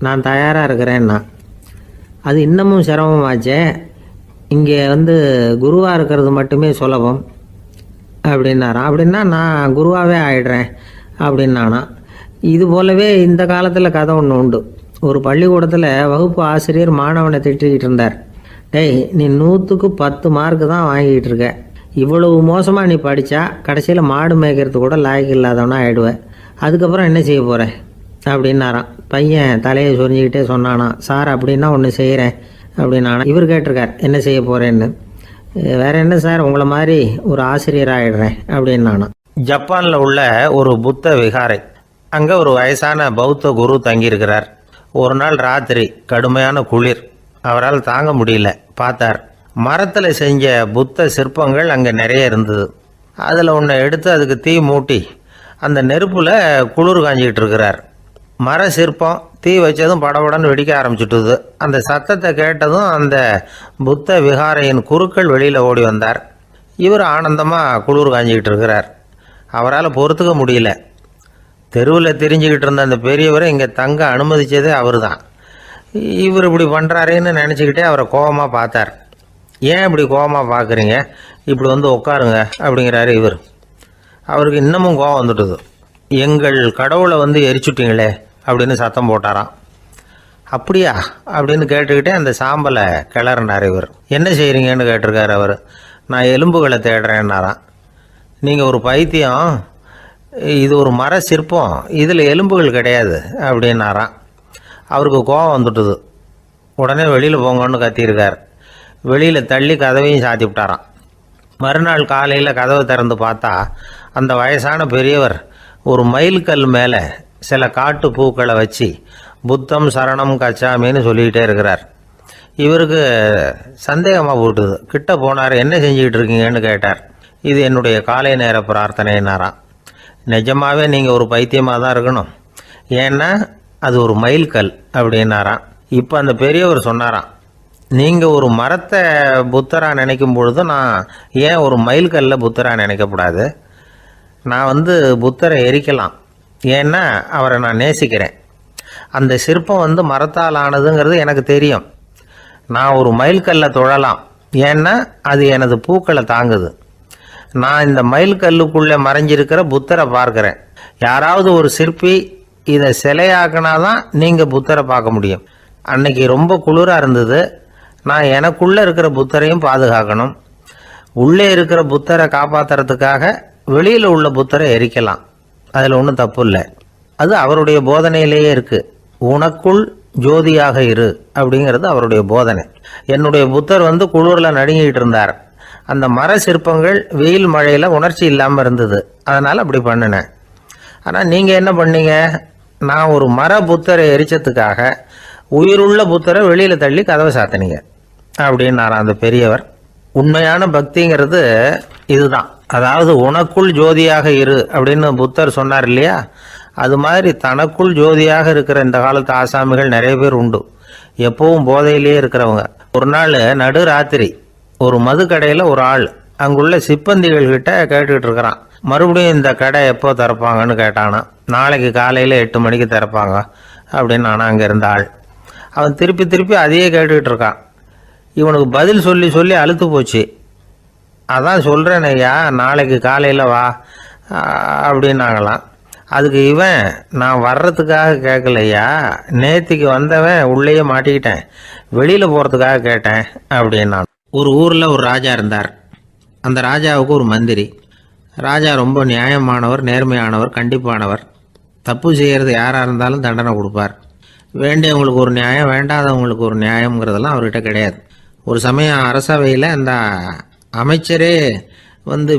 நான் தயாராக இருக்கிறேன்னா. அது இன்னமும் சிரமமாச்சே, இங்கே வந்து குருவாக இருக்கிறது மட்டுமே சுலபம் அப்படின்னாராம். அப்படின்னா நான் குருவாகவே ஆயிடுறேன் அப்படின்னானா. இது போலவே இந்த காலத்தில் கதை ஒன்று உண்டு. ஒரு பள்ளிக்கூடத்தில் வகுப்பு ஆசிரியர் மாணவனை திட்டிக்கிட்டு இருந்தார். டேய், நீ 100க்கு 10 மார்க்கு தான் வாங்கிக்கிட்டு இருக்க. இவ்வளவு மோசமாக நீ படித்தா கடைசியில் மாடு மேய்க்கிறது கூட லாய்க்கு இல்லாதவனா ஆகிடுவேன். அதுக்கப்புறம் என்ன செய்ய போகிறேன் அப்படின்னாராம். பையன் தலையை சொரிஞ்சிக்கிட்டே சொன்னானா, சார் அப்படின்னா ஒன்று செய்கிறேன் அப்படின்னானா. இவர் கேட்டிருக்கார், என்ன செய்ய போகிறேன்னு. வேற என்ன சார், உங்களை மாதிரி ஒரு ஆசிரியர் ஆகிடுறேன் அப்படின்னானா. ஜப்பானில் உள்ள ஒரு புத்த விகாரை, அங்கே ஒரு வயசான பௌத்த குரு தங்கியிருக்கிறார். ஒரு நாள் ராத்திரி கடுமையான குளிர், அவரால் தாங்க முடியல. பார்த்தார், மரத்தில் செஞ்ச புத்த சிற்பங்கள் அங்கே நிறைய இருந்தது. அதில் ஒன்றை எடுத்து அதுக்கு தீ மூட்டி அந்த நெருப்பில் குளிர் காஞ்சிக்கிட்டு இருக்கிறார். மர சிற்பம் தீ வச்சதும் படபடன்னு வெடிக்க ஆரம்பிச்சுட்டுது. அந்த சத்தத்தை கேட்டதும் அந்த புத்த விகாரையின் குருக்கள் வெளியில் ஓடி வந்தார். இவர் ஆனந்தமாக குளிர் காஞ்சிக்கிட்டு இருக்கிறார். அவரால் பொறுத்துக்க முடியல. தெருவில் தெரிஞ்சுக்கிட்டு இருந்த அந்த பெரியவரை இங்கே தங்க அனுமதித்ததே அவர் தான். இவர் இப்படி பண்ணுறாருன்னு நினச்சிக்கிட்டே அவரை கோபமாக பார்த்தார். ஏன் இப்படி கோபமாக பார்க்குறீங்க, இப்படி வந்து உட்காருங்க அப்படிங்கிறாரு இவர். அவருக்கு இன்னமும் கோபம் வந்துட்டுது. எங்கள் கடவுளை வந்து எரிச்சுட்டிங்களே அப்படின்னு சத்தம் போட்டாராம். அப்படியா அப்படின்னு கேட்டுக்கிட்டே அந்த சாம்பலை கிளறினார் இவர். என்ன செய்கிறீங்கன்னு கேட்டிருக்காரு அவர். நான் எலும்புகளை தேடுறேன்னாராம். நீங்கள் ஒரு பைத்தியம், இது ஒரு மர சிற்பம், இதில் எலும்புகள் கிடையாது அப்படின்னாராம். அவருக்கு கோபம் வந்துட்டுது. உடனே வெளியில் போங்கன்னு கத்தியிருக்கார். வெளியில் தள்ளி கதவையும் சாத்தி விட்டாராம். மறுநாள் காலையில் கதவை திறந்து பார்த்தா அந்த வயசான பெரியவர் ஒரு மைல்கல் மேலே சில காட்டு பூக்களை வச்சு புத்தம் சரணம் கச்சாமின்னு சொல்லிக்கிட்டே இருக்கிறார். இவருக்கு சந்தேகமாக போட்டுது. கிட்ட போனார். என்ன செஞ்சுக்கிட்டு இருக்கீங்கன்னு கேட்டார். இது என்னுடைய காலை நேர பிரார்த்தனைனாராம். நிஜமாகவே நீங்கள் ஒரு பைத்தியமாக தான் இருக்கணும், ஏன்னா அது ஒரு மைல்கல் அப்படின்னாராம். இப்போ அந்த பெரியவர் சொன்னாராம், நீங்கள் ஒரு மரத்தை புத்தராக நினைக்கும் பொழுது நான் ஏன் ஒரு மைல்கல்ல புத்தராக நினைக்கக்கூடாது? நான் வந்து புத்தரை எரிக்கலாம், ஏன்னா அவரை நான் நேசிக்கிறேன். அந்த சிற்பம் வந்து மரத்தால் ஆனதுங்கிறது எனக்கு தெரியும். நான் ஒரு மைல்கல்லை தொழலாம், ஏன்னா அது எனது பூக்களை தாங்குது. நான் இந்த மைல்கல்லுக்குள்ளே மறைஞ்சிருக்கிற புத்தரை பார்க்குறேன். யாராவது ஒரு சிற்பி இதை சிலையாக்கினாதான் நீங்கள் புத்தரை பார்க்க முடியும். அன்னைக்கு ரொம்ப குளிராக இருந்தது. நான் எனக்குள்ளே இருக்கிற புத்தரையும் பாதுகாக்கணும். உள்ளே இருக்கிற புத்தரை காப்பாற்றுறதுக்காக வெளியில் உள்ள புத்தரை எரிக்கலாம். அதில் ஒன்றும் தப்பு இல்லை. அது அவருடைய போதனையிலேயே இருக்குது. உனக்குள் ஜோதியாக இரு அப்படிங்கிறது அவருடைய போதனை. என்னுடைய புத்தர் குளிரில் நடுங்கிட்டு இருந்தார். அந்த மர சிற்பங்கள் வெயில் மழையில் உணர்ச்சி இல்லாமல் இருந்தது. அதனால் அப்படி பண்ணினேன். ஆனால் நீங்கள் என்ன பண்ணீங்க? நான் ஒரு மர புத்தரை எரிச்சதுக்காக உயிருள்ள புத்தரை வெளியில் தள்ளி கதவை சாத்தினீங்க அப்படின்னார் அந்த பெரியவர். உண்மையான பக்திங்கிறது இதுதான். அதாவது உனக்குள் ஜோதியாக இரு அப்படின்னு புத்தர் சொன்னார் இல்லையா? அது மாதிரி தனக்குள் ஜோதியாக இருக்கிற இந்த காலத்து ஆசாமிகள் நிறைய பேர் உண்டு. எப்பவும் போதையிலேயே இருக்கிறவங்க. ஒரு நாள் நடு ராத்திரி ஒரு மது கடையில் ஒரு ஆள் அங்குள்ள சிப்பந்திகள் கிட்ட கேட்டுக்கிட்டு இருக்கிறான். மறுபடியும் இந்த கடை எப்போ திறப்பாங்கன்னு கேட்டானா. நாளைக்கு காலையில் 8 மணிக்கு திறப்பாங்க அப்படின்னு நானும் அங்கே இருந்த ஆள். அவன் திருப்பி திருப்பி அதையே கேட்டுக்கிட்டு இருக்கான். இவனுக்கு பதில் சொல்லி சொல்லி அழுத்து போச்சு. அதான் சொல்கிறேன் ஐயா, நாளைக்கு காலையில் வா அப்படின்னாங்களாம். அதுக்கு இவன், நான் வர்றதுக்காக கேட்கலையா, நேற்றுக்கு வந்தவன் உள்ளேயே மாட்டிக்கிட்டேன், வெளியில் போகிறதுக்காக கேட்டேன் அப்படின்னான். ஒரு ஊரில் ஒரு ராஜா இருந்தார். அந்த ராஜாவுக்கு ஒரு மந்திரி. ராஜா ரொம்ப நியாயமானவர், நேர்மையானவர், கண்டிப்பானவர். தப்பு செய்கிறது யாராக இருந்தாலும் தண்டனை கொடுப்பார். வேண்டியவங்களுக்கு ஒரு நியாயம், வேண்டாதவங்களுக்கு ஒரு நியாயங்கிறதெல்லாம் அவர்கிட்ட கிடையாது. ஒரு சமயம் அரசவையில் அந்த அமைச்சரே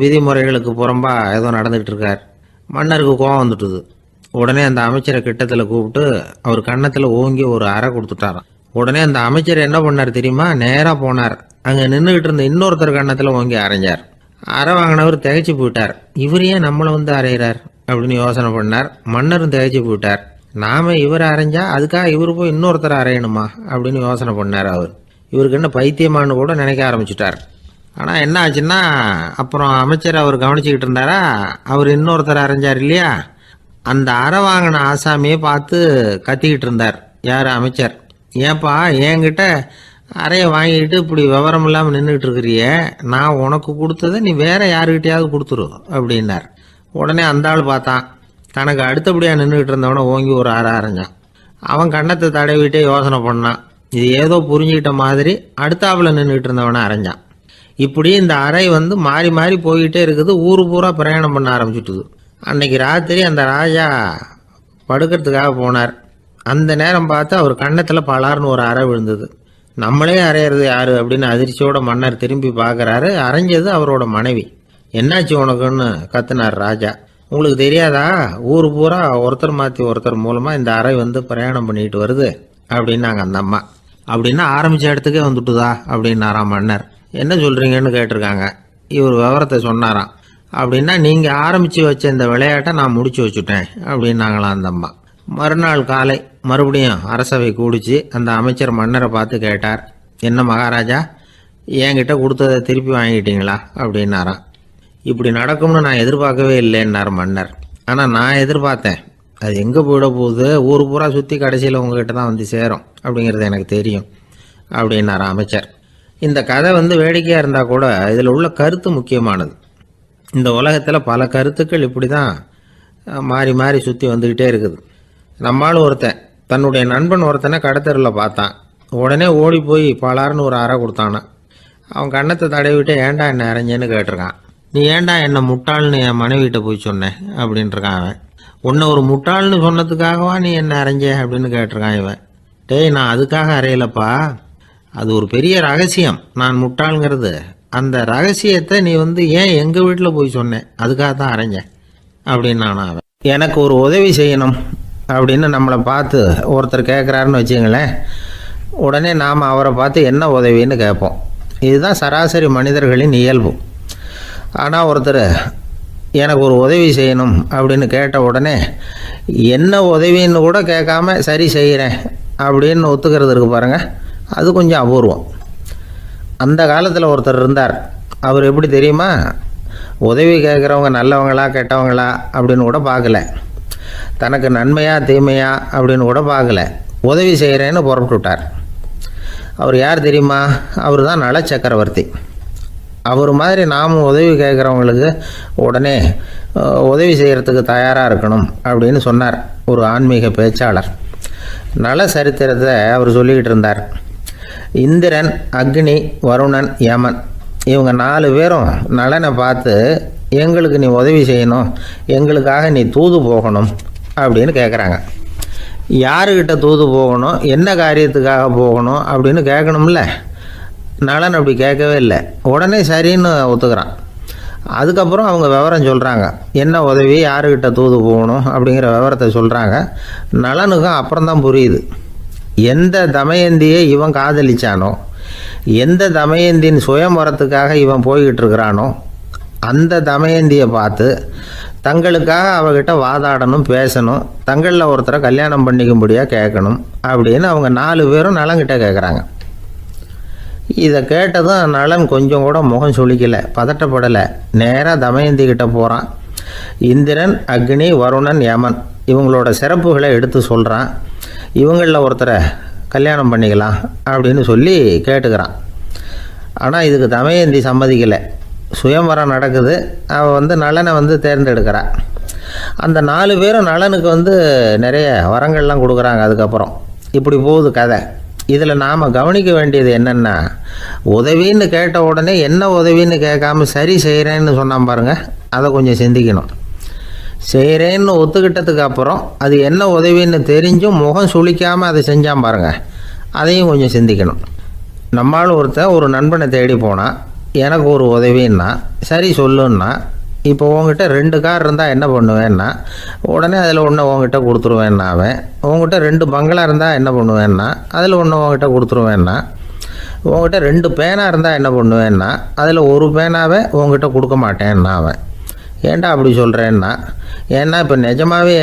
விதிமுறைகளுக்கு புறம்பா ஏதோ நடந்துகிட்டு இருக்கார். மன்னருக்கு கோபம் வந்துட்டுது. உடனே அந்த அமைச்சரை கிட்டத்தில் கூப்பிட்டு அவர் கன்னத்தில் ஓங்கி ஒரு அறை கொடுத்துட்டாராம். உடனே அந்த அமைச்சர் என்ன பண்ணார் தெரியுமா? நேராக போனார். அங்கே நின்றுக்கிட்டு இருந்த இன்னொருத்தர் கன்னத்தில் ஓங்கி அரைஞ்சார். அறை வாங்கினவர் திகைச்சு போயிட்டார். இவர் ஏன் நம்மளை அரைகிறார் அப்படின்னு யோசனை பண்ணார். மன்னரும் திகைச்சு போயிட்டார். நாம இவரை அரைஞ்சா அதுக்காக இவர் போய் இன்னொருத்தரை அரையணுமா அப்படின்னு யோசனை பண்ணார். இவருக்கு என்ன பைத்தியமானு கூட நினைக்க ஆரம்பிச்சுட்டார். ஆனால் என்ன ஆச்சுன்னா, அப்புறம் அமைச்சர் அவர் கவனிச்சுக்கிட்டு இருந்தாரா, அவர் இன்னொருத்தர் அரைஞ்சார் இல்லையா, அந்த அறை வாங்கின ஆசாமியை பார்த்து கத்திக்கிட்டு இருந்தார். யார்? அமைச்சர். ஏன்பா என்கிட்ட அறையை வாங்கிட்டு இப்படி விவரம் இல்லாமல் நின்றுட்டு இருக்கிறிய, நான் உனக்கு கொடுத்ததை நீ வேற யாருக்கிட்டையாவது கொடுத்துரு அப்படின்னார். உடனே அந்த ஆள் பார்த்தான். தனக்கு அடுத்தபடியாக நின்றுக்கிட்டு இருந்தவனை ஓங்கி ஒரு அறை அரைஞ்சான். அவன் கன்னத்தை தடவிட்டே யோசனை பண்ணான். இது ஏதோ புரிஞ்சுக்கிட்ட மாதிரி அடுத்தாப்புல நின்றுக்கிட்டு இருந்தவனை அரைஞ்சான். இப்படி இந்த அறை மாறி மாறி போய்கிட்டே இருக்குது. ஊர் பூரா பிரயாணம் பண்ண ஆரம்பிச்சுட்டுது. அன்னைக்கு ராத்திரி அந்த ராஜா படுக்கிறதுக்காக போனார். அந்த நேரம் பார்த்து அவர் கன்னத்தில் பலார்னு ஒரு அறை விழுந்தது. நம்மளே அரையிறது யாரு அப்படின்னு அதிர்ச்சியோட மன்னர் திரும்பி பார்க்குறாரு. அரைஞ்சது அவரோட மனைவி. என்னாச்சு உனக்குன்னு கத்துனார் ராஜா. உங்களுக்கு தெரியாதா, ஊர் பூரா ஒருத்தர் மாற்றி ஒருத்தர் மூலமாக இந்த அறை பிரயாணம் பண்ணிட்டு வருது அப்படின்னாங்க அந்த அம்மா. அப்படின்னா ஆரம்பித்த இடத்துக்கே வந்துட்டுதா அப்படின்னாராம் மன்னர். என்ன சொல்கிறீங்கன்னு கேட்டிருக்காங்க. இவர் விவரத்தை சொன்னாராம். அப்படின்னா நீங்கள் ஆரம்பித்து வச்ச இந்த விளையாட்டை நான் முடிச்சு வச்சுட்டேன் அப்படின்னாங்களாம் அந்த அம்மா. மறுநாள் காலை மறுபடியும் அரசவை கூடிச்சு அந்த அமைச்சர் மன்னரை பார்த்து கேட்டார். என்ன மகாராஜா, என்கிட்ட கொடுத்ததை திருப்பி வாங்கிட்டீங்களா அப்படின்னாராம். இப்படி நடக்கும்னு நான் எதிர்பார்க்கவே இல்லைன்னார் மன்னர். ஆனால் நான் எதிர்பார்த்தேன். அது எங்கே போயிட போகுது, ஊர் பூரா சுற்றி கடைசியில் உங்ககிட்ட தான் சேரும் அப்படிங்கிறது எனக்கு தெரியும் அப்படின்னார் அமைச்சர். இந்த கதை வேடிக்கையாக இருந்தால் கூட இதில் உள்ள கருத்து முக்கியமானது. இந்த உலகத்தில் பல கருத்துக்கள் இப்படி தான் மாறி மாறி சுற்றி வந்துக்கிட்டே இருக்குது. நம்மளும் ஒருத்தன் தன்னுடைய நண்பன் ஒருத்தனை கடத்தரில் பார்த்தான். உடனே ஓடி போய் பலார்னு ஒரு அறை கொடுத்தானா. அவன் கன்னத்தை தடவிட்டு ஏன்டா என்ன அரைஞ்சேன்னு கேட்டிருக்கான். நீ ஏன்டா என்ன முட்டாள்னு என் மனைவிட்ட போய் சொன்னேன் அப்படின்ட்டுருக்கான் அவன். உன்னை ஒரு முட்டாள்னு சொன்னதுக்காகவா நீ என்ன அரைஞ்ச அப்படின்னு கேட்டிருக்கான் இவன். டேய், நான் அதுக்காக அறையலப்பா, அது ஒரு பெரிய ரகசியம். நான் முட்டாளுங்கிறது அந்த ரகசியத்தை நீ ஏன் எங்கள் வீட்டில் போய் சொன்னேன், அதுக்காக தான் அரைஞ்சேன் அப்படின்னு நானும் அவன். எனக்கு ஒரு உதவி செய்யணும் அப்படின்னு நம்மளை பார்த்து ஒருத்தர் கேட்குறாருன்னு வச்சுங்களேன். உடனே நாம் அவரை பார்த்து என்ன உதவின்னு கேட்போம். இதுதான் சராசரி மனிதர்களின் இயல்பு. ஆனால் ஒருத்தர் எனக்கு ஒரு உதவி செய்யணும் அப்படின்னு கேட்ட உடனே என்ன உதவின்னு கூட கேட்காம சரி செய்கிறேன் அப்படின்னு ஒத்துக்கிறது இருக்கு பாருங்கள், அது கொஞ்சம் அபூர்வம். அந்த காலத்தில் ஒருத்தர் இருந்தார். அவர் எப்படி தெரியுமா? உதவி கேட்குறவங்க நல்லவங்களா கெட்டவங்களா அப்படின்னு கூட பார்க்கல, தனக்கு நன்மையா தீமையா அப்படின்னு கூட பார்க்கல, உதவி செய்கிறேன்னு புறப்பட்டு விட்டார். அவர் யார் தெரியுமா? அவர் தான் நல சக்கரவர்த்தி. அவர் மாதிரி நாமும் உதவி கேட்குறவங்களுக்கு உடனே உதவி செய்கிறதுக்கு தயாராக இருக்கணும் அப்படின்னு சொன்னார் ஒரு ஆன்மீக பேச்சாளர். நல சரித்திரத்தை அவர் சொல்லிக்கிட்டு இருந்தார். இந்திரன், அக்னி, வருணன், யமன் இவங்க 4 பேரும் நலனை பார்த்து எங்களுக்கு நீ உதவி செய்யணும், எங்களுக்காக நீ தூது போகணும் அப்படின்னு கேட்குறாங்க. யாருக்கிட்ட தூது போகணும், என்ன காரியத்துக்காக போகணும் அப்படின்னு கேட்கணும்ல. நலன் அப்படி கேட்கவே இல்லை. உடனே சரின்னு ஒத்துக்கிறான். அதுக்கப்புறம் அவங்க விவரம் சொல்கிறாங்க, என்ன உதவி, யாருக்கிட்ட தூது போகணும் அப்படிங்கிற விவரத்தை சொல்கிறாங்க. நலனுக்கும் அப்புறம்தான் புரியுது, எந்த தமயந்தியை இவன் காதலிச்சானோ, எந்த தமயந்தின் சுயம்பரத்துக்காக இவன் போய்கிட்டு இருக்கிறானோ அந்த தமயந்தியை பார்த்து தங்களுக்காக அவகிட்ட வாதாடணும், பேசணும், தங்களில் ஒருத்தரை கல்யாணம் பண்ணிக்கும்படியாக கேட்கணும் அப்படின்னு அவங்க 4 பேரும் நலன்கிட்ட கேட்குறாங்க. இதை கேட்டதும் நலன் கொஞ்சம் கூட முகம் சுளிக்கலை, பதட்டப்படலை. நேராக தமயந்தி கிட்ட போகிறான். இந்திரன், அக்னி, வருணன், யமன் இவங்களோட சிறப்புகளை எடுத்து சொல்கிறான். இவங்களில் ஒருத்தரை கல்யாணம் பண்ணிக்கலாம் அப்படின்னு சொல்லி கேட்டுக்கிறான். ஆனால் இதுக்கு தமயந்தி சம்மதிக்கலை. சுயம்பரம் நடக்குது, அவள் நலனை தேர்ந்தெடுக்கிறாள். அந்த 4 பேரும் நலனுக்கு நிறைய வரங்கள்லாம் கொடுக்குறாங்க. அதுக்கப்புறம் இப்படி போகுது கதை. இதில் நாம் கவனிக்க வேண்டியது என்னென்னா, உதவின்னு கேட்ட உடனே என்ன உதவின்னு கேட்காம சரி செய்கிறேன்னு சொன்னான் பாருங்கள், அதை கொஞ்சம் சிந்திக்கணும். செய்கிறேன்னு ஒத்துக்கிட்டதுக்கு அப்புறம் அது என்ன உதவின்னு தெரிஞ்சும் முகம் சுளிக்காமல் அதை செஞ்சான் பாருங்கள், அதையும் கொஞ்சம் சிந்திக்கணும். நம்மால் ஒருத்தன் ஒரு நண்பனை தேடி போனால் எனக்கு ஒரு உதவின்னா சரி சொல்லுன்னா, இப்போ உங்ககிட்ட 2 கார் இருந்தால் என்ன பண்ணுவேன்னா உடனே அதில் ஒன்று உங்ககிட்ட கொடுத்துருவேன்னா, அவன் உங்ககிட்ட 2 பங்களா இருந்தால் என்ன பண்ணுவேன்னா அதில் ஒன்று உங்ககிட்ட கொடுத்துருவேன்னா, உங்ககிட்ட 2 பேனா இருந்தால் என்ன பண்ணுவேன்னா அதில் ஒரு பேனாவை உங்ககிட்ட கொடுக்க மாட்டேன்னா அவன். ஏன்டா அப்படி சொல்கிறேன்னா, ஏன்னா இப்போ நிஜமாகவே